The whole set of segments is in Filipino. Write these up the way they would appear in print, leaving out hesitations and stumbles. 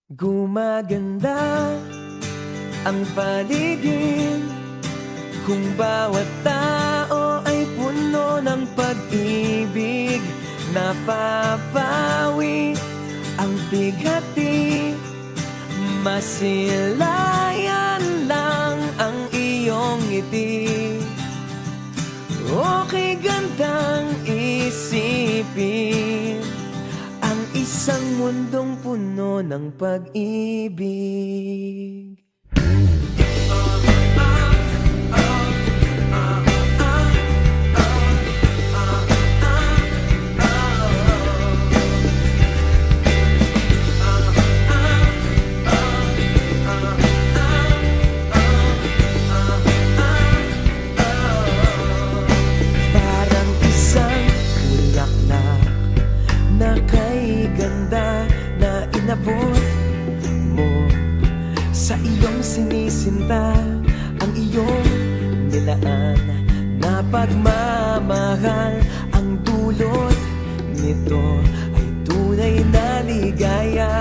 Gumaganda ang paligid kung bawat tao ay puno ng pag-ibig. Napapawi ang bigati, masilayan lang ang iyong ngiti. Okay, gandang isipin ang isang mundong puno ng pag-ibig. Parang isang bulaklak na kay ganda na inabot mo sa iyong sinisinta, ang iyong nilaan na pagmamahal. Ang dulot nito ay tunay na ligaya.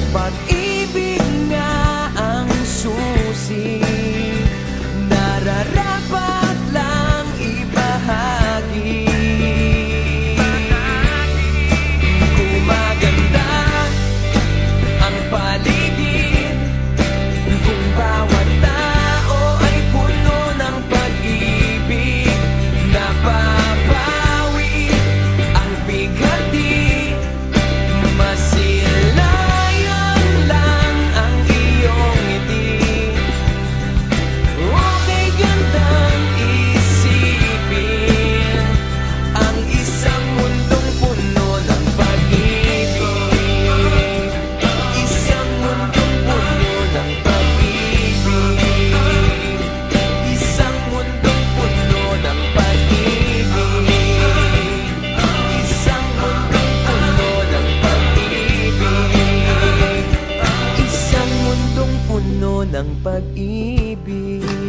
Pag-ibig nga ang susi, nararapat lang ibahagi. Gumaganda ang paligid kung bawat tao ay puno ng pag-ibig. Napapawi ang bigati, masilayan lang ang iyong ngiti. Okay, gandang isipin ang isang mundong puno ng pag-ibig. Isang mundong puno ng pag-ibig. Isang mundong puno ng pag-ibig. Isang mundong puno ng pag-ibig. Isang mundong puno ng pag-ibig.